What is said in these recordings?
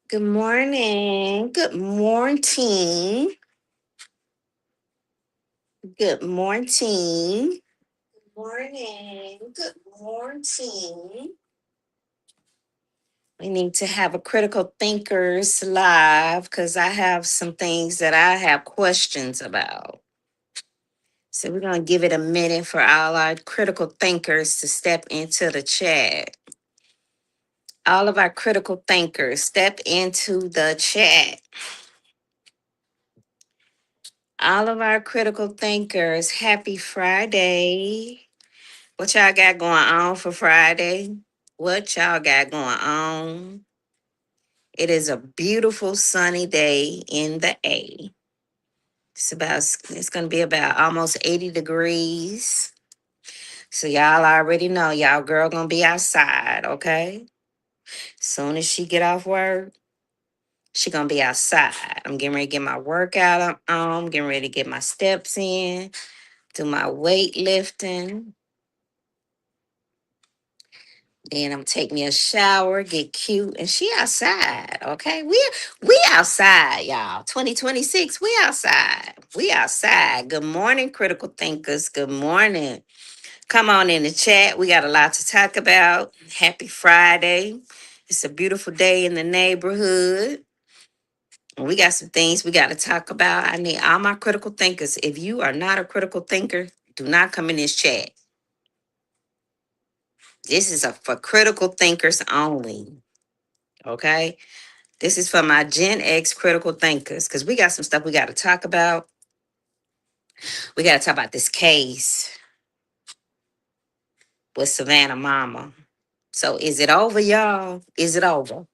Good morning. Good morning. Good morning. Morning. Good morning. We need to have a critical thinkers live because I have some things that I have questions about. So we're going to give it a minute for all our critical thinkers to step into the chat. All of our critical thinkers, step into the chat. All of our critical thinkers, happy Friday. What y'all got going on for Friday? What y'all got going on? It is a beautiful sunny day in the A. It's gonna be about almost 80 degrees. So y'all already know y'all girl gonna be outside, okay? Soon as she get off work, she gonna be outside. I'm getting ready to get my workout on, getting ready to get my steps in, do my weightlifting. Then I'm take me a shower, get cute, and she outside. Okay, we outside, y'all. 2026, we outside. We outside. Good morning, critical thinkers. Good morning. Come on in the chat. We got a lot to talk about. Happy Friday. It's a beautiful day in the neighborhood. We got some things we got to talk about. I need all my critical thinkers. If you are not a critical thinker, do not come in this chat. This is for critical thinkers only. Okay. This is for my Gen X critical thinkers because we got some stuff we got to talk about. We got to talk about this case with Savannah Mama. So is it over, y'all? Is it over?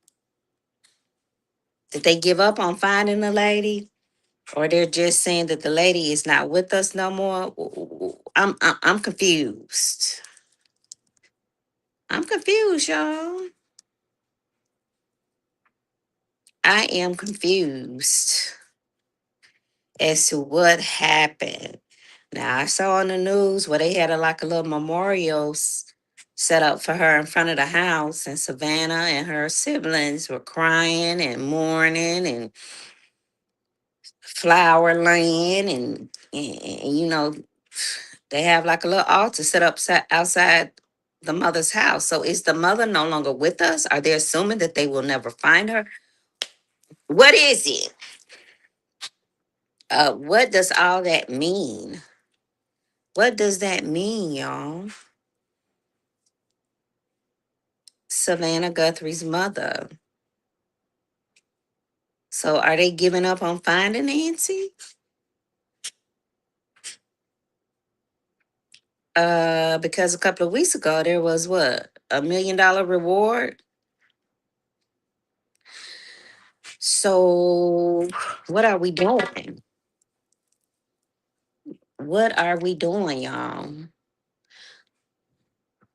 Did they give up on finding the lady? Or they're just saying that the lady is not with us no more? I'm confused. I'm confused, y'all. I am confused as to what happened. Now I saw on the news where they had like a little memorial set up for her in front of the house, and Savannah and her siblings were crying and mourning and flower laying and they have like a little altar set up outside the mother's house. So is the mother no longer with us? Are they assuming that they will never find her? What is it? What does all that mean? What does that mean, y'all? Savannah Guthrie's mother. So are they giving up on finding Nancy? Because a couple of weeks ago there was what, $1 million reward. So what are we doing? What are we doing, y'all?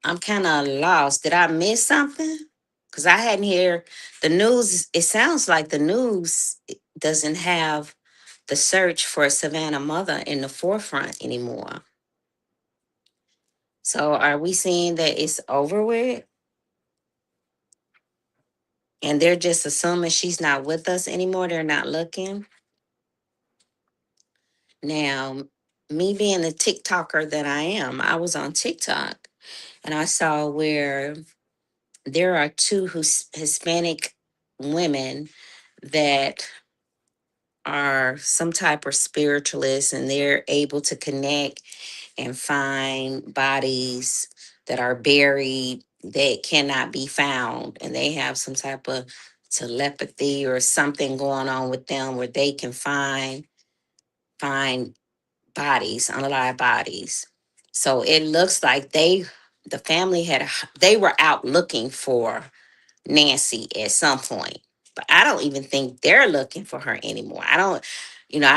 I'm kind of lost. Did I miss something? Because I hadn't heard the news. It sounds like the news doesn't have the search for Savannah mother in the forefront anymore. So are we seeing that it's over with? And they're just assuming she's not with us anymore. They're not looking. Now, me being the TikToker that I am, I was on TikTok and I saw where there are two Hispanic women that are some type of spiritualists, and they're able to connect and find bodies that are buried that cannot be found, and they have some type of telepathy or something going on with them where they can find bodies, unalive bodies. So it looks like the family they were out looking for Nancy at some point. But I don't even think they're looking for her anymore. I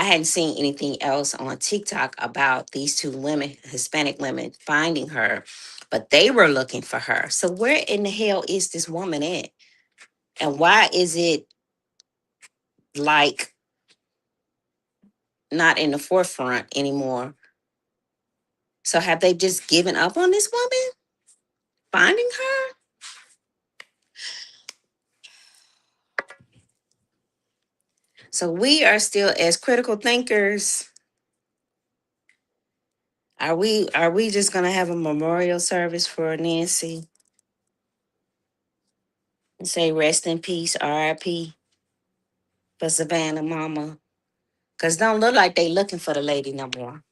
hadn't seen anything else on TikTok about these two women, Hispanic women, finding her, but they were looking for her. So where in the hell is this woman at? And why is it like not in the forefront anymore? So have they just given up on this woman finding her? So we are still as critical thinkers. Are we just gonna have a memorial service for Nancy and say rest in peace, R.I.P. for Savannah Mama? Cause don't look like they looking for the lady no more.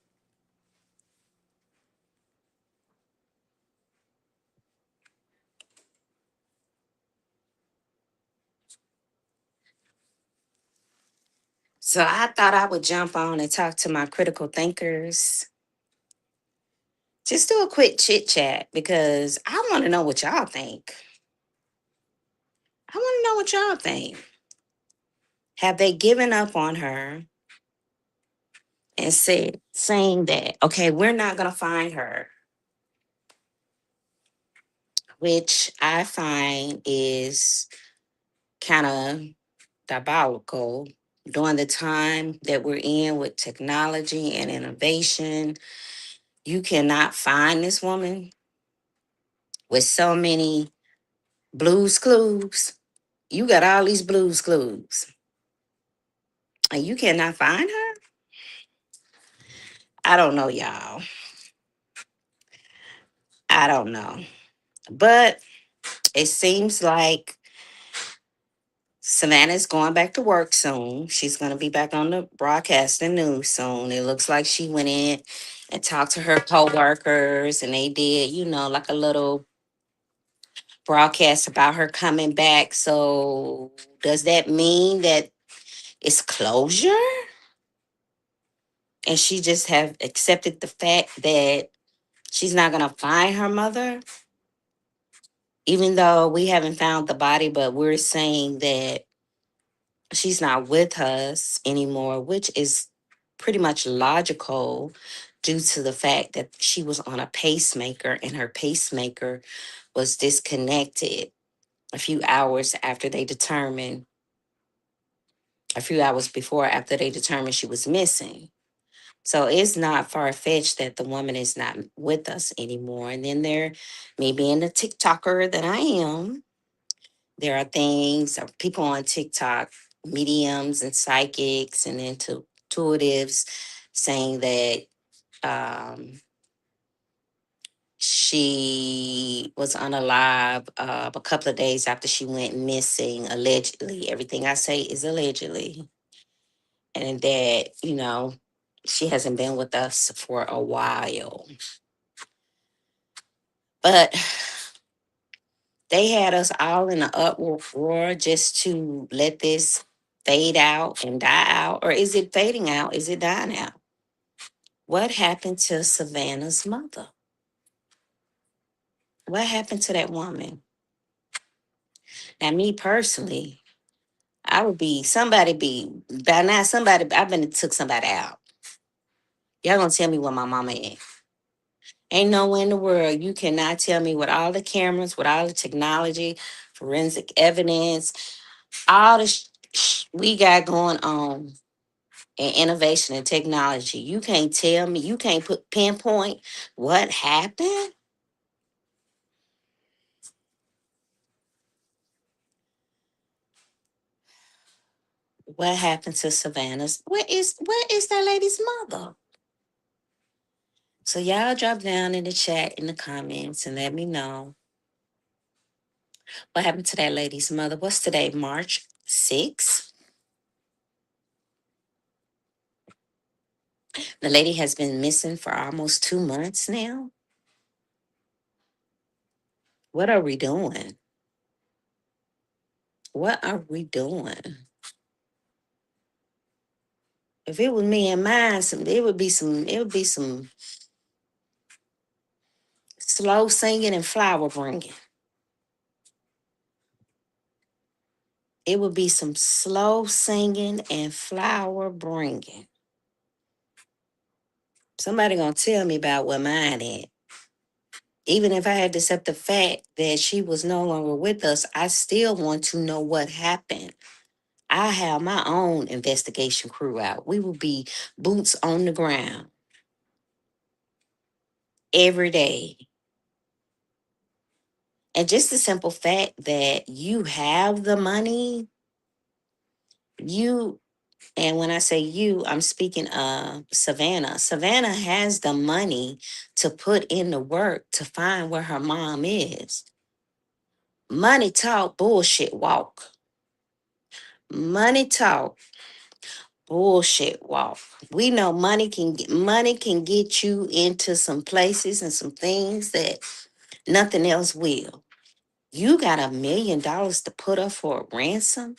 So I thought I would jump on and talk to my critical thinkers. Just do a quick chit chat because I want to know what y'all think. I want to know what y'all think. Have they given up on her and saying that, okay, we're not gonna find her, which I find is kind of diabolical during the time that we're in with technology and innovation. You cannot find this woman with so many blues clues. You got all these blues clues and you cannot find her. I don't know, y'all. I don't know. But it seems like Savannah's going back to work soon. She's going to be back on the broadcasting news soon. It looks like she went in and talked to her coworkers and they did, like a little broadcast about her coming back. So does that mean that it's closure? And she just have accepted the fact that she's not going to find her mother, even though we haven't found the body, but we're saying that she's not with us anymore, which is pretty much logical due to the fact that she was on a pacemaker and her pacemaker was disconnected a few hours after they determined, a few hours before after they determined she was missing. So it's not far fetched that the woman is not with us anymore. And then there, me being the TikToker that I am, there are things, people on TikTok, mediums and psychics and intuitives saying that she was unalive a couple of days after she went missing, allegedly. Everything I say is allegedly. And that, she hasn't been with us for a while. But they had us all in an uproar just to let this fade out and die out. Or is it fading out? Is it dying out? What happened to Savannah's mother? What happened to that woman? Now, me personally, I would be somebody be by now. Somebody I've been took somebody out. Y'all gonna tell me where my mama is? Ain't nowhere in the world you cannot tell me with all the cameras, with all the technology, forensic evidence, all the we got going on in innovation and technology. You can't tell me. You can't pinpoint what happened. What happened to Savannah's? Where is that lady's mother? So y'all drop down in the chat in the comments and let me know what happened to that lady's mother. What's today? March 6th. The lady has been missing for almost 2 months now. What are we doing? What are we doing? If it was me and mine, it would be some slow singing and flower bringing. It would be some slow singing and flower bringing. Somebody gonna tell me about where mine at. Even if I had to accept the fact that she was no longer with us, I still want to know what happened. I have my own investigation crew out. We will be boots on the ground every day. And just the simple fact that you have the money, you And when I say you, I'm speaking of Savannah. Savannah has the money to put in the work to find where her mom is. Money talk, bullshit walk. Money talk, bullshit walk. We know money can get you into some places and some things that nothing else will. You got $1 million to put up for a ransom?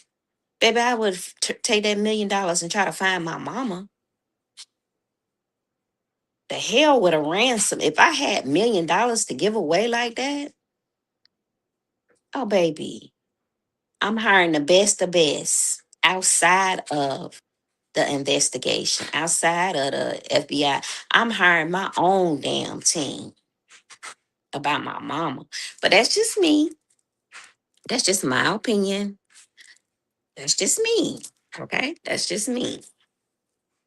Baby, I would take that $1 million and try to find my mama. The hell with a ransom. If I had $1 million to give away like that, oh baby, I'm hiring the best of best outside of the investigation, outside of the FBI. I'm hiring my own damn team about my mama. But that's just me. That's just my opinion. That's just me. Okay? That's just me.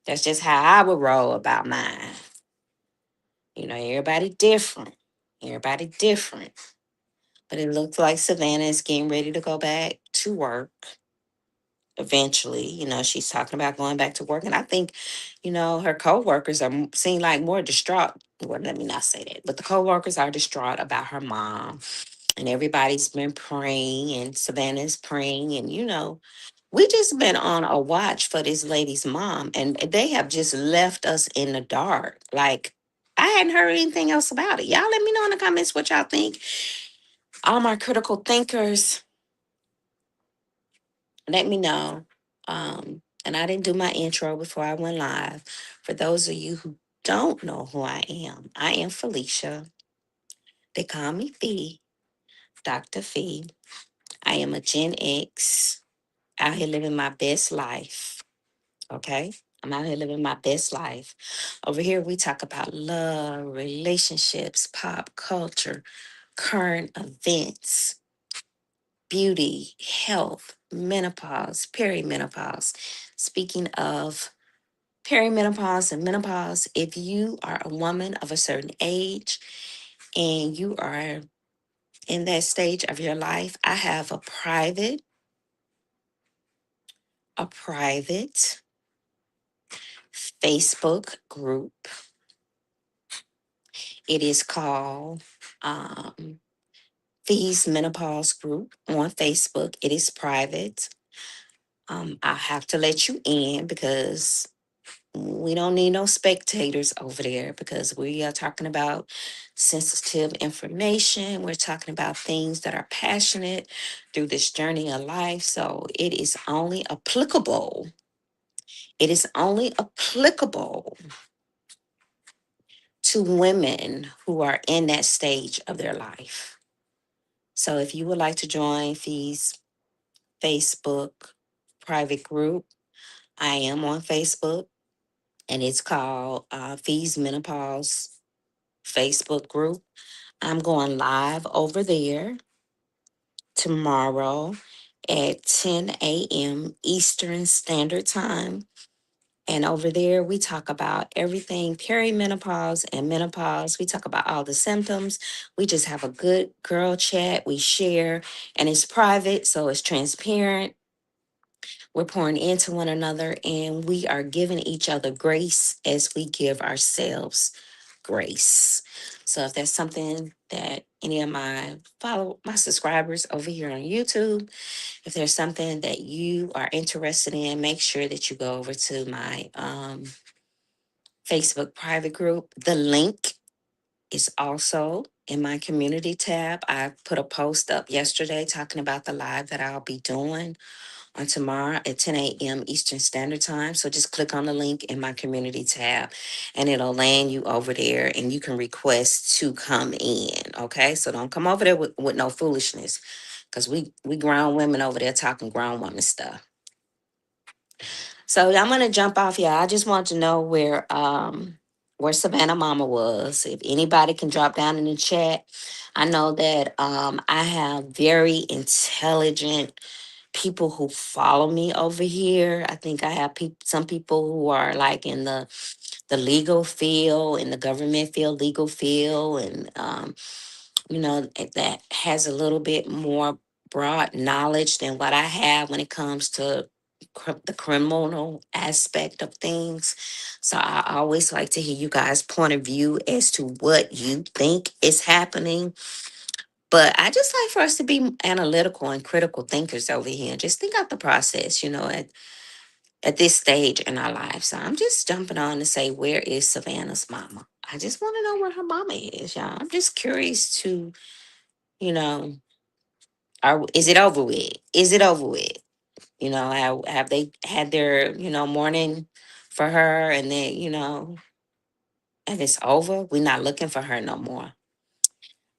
That's just how I would roll about mine. You know, everybody different. Everybody different. But it looks like Savannah is getting ready to go back to work eventually. You know, she's talking about going back to work. And I think, her coworkers seem like more distraught. Well, let me not say that. But the coworkers are distraught about her mom. And everybody's been praying and Savannah's praying. And, we just been on a watch for this lady's mom. And they have just left us in the dark. Like, I hadn't heard anything else about it. Y'all let me know in the comments what y'all think. All my critical thinkers, let me know. And I didn't do my intro before I went live. For those of you who don't know who I am Felicia. They call me Fee, Dr. Fee. I am a Gen X, out here living my best life. Okay? I'm out here living my best life. Over here, we talk about love, relationships, pop culture, current events, beauty, health, menopause, perimenopause. Speaking of perimenopause and menopause, if you are a woman of a certain age and you are in that stage of your life, I have a private Facebook group. It is called Fees Menopause Group on Facebook. It is private. I have to let you in because we don't need no spectators over there because we are talking about sensitive information. We're talking about things that are passionate through this journey of life. So it is only applicable. It is only applicable to women who are in that stage of their life. So if you would like to join Fee's Facebook private group, I am on Facebook and it's called Fees Menopause Facebook group. I'm going live over there tomorrow at 10 a.m. Eastern Standard Time. And over there, we talk about everything perimenopause and menopause. We talk about all the symptoms. We just have a good girl chat. We share, and it's private, so it's transparent. We're pouring into one another, and we are giving each other grace as we give ourselves grace. So if that's something that any of my subscribers over here on YouTube, if there's something that you are interested in, make sure that you go over to my Facebook private group. The link is also in my community tab. I put a post up yesterday talking about the live that I'll be doing on tomorrow at 10 a.m. Eastern Standard Time. So just click on the link in my community tab and it'll land you over there and you can request to come in. Okay. So don't come over there with no foolishness because we grown women over there talking grown woman stuff. So I'm gonna jump off here. I just want to know where Savannah Mama was. If anybody can drop down in the chat. I know that I have very intelligent people who follow me over here. I think I have some people who are like in the legal field, in the government field, legal field, and that has a little bit more broad knowledge than what I have when it comes to the criminal aspect of things. So I always like to hear you guys' point of view as to what you think is happening. But I just like for us to be analytical and critical thinkers over here and just think out the process, at this stage in our lives. So I'm just jumping on to say, where is Savannah's mama? I just want to know where her mama is, y'all. I'm just curious to, you know, is it over with? Is it over with? Have they had their, morning for her and then, and it's over? We're not looking for her no more.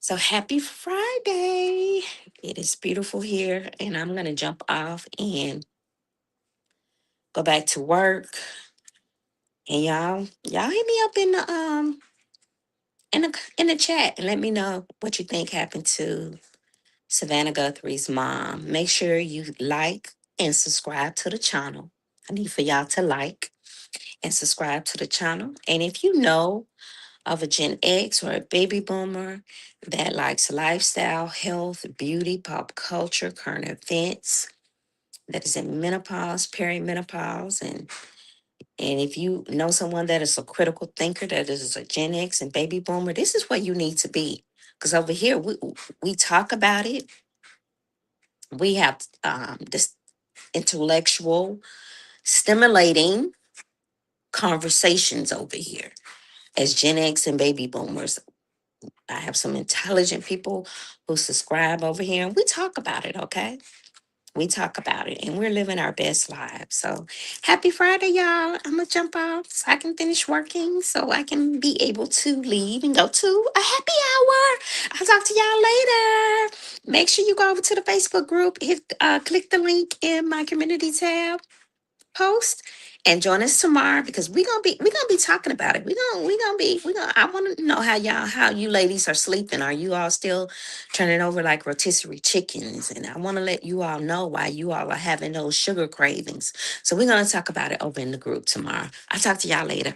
So happy Friday. It is beautiful here. And I'm gonna jump off and go back to work. And y'all hit me up in the chat and let me know what you think happened to Savannah Guthrie's mom. Make sure you like and subscribe to the channel. I need for y'all to like and subscribe to the channel. And if you know of a Gen X or a baby boomer that likes lifestyle, health, beauty, pop culture, current events, that is in menopause, perimenopause, and if you know someone that is a critical thinker, that is a Gen X and baby boomer, this is where you need to be. Because over here, we talk about it. We have this intellectual, stimulating conversations over here. As Gen X and baby boomers, I have some intelligent people who subscribe over here, and we talk about it, okay? We talk about it, and we're living our best lives. So happy Friday, y'all. I'm going to jump off so I can finish working so I can be able to leave and go to a happy hour. I'll talk to y'all later. Make sure you go over to the Facebook group, click the link in my community tab post and join us tomorrow because we're gonna be talking about it. We're gonna I want to know how you ladies are sleeping. Are you all still turning over like rotisserie chickens? And I want to let you all know why you all are having those sugar cravings. So we're gonna talk about it over in the group tomorrow. I'll talk to y'all later.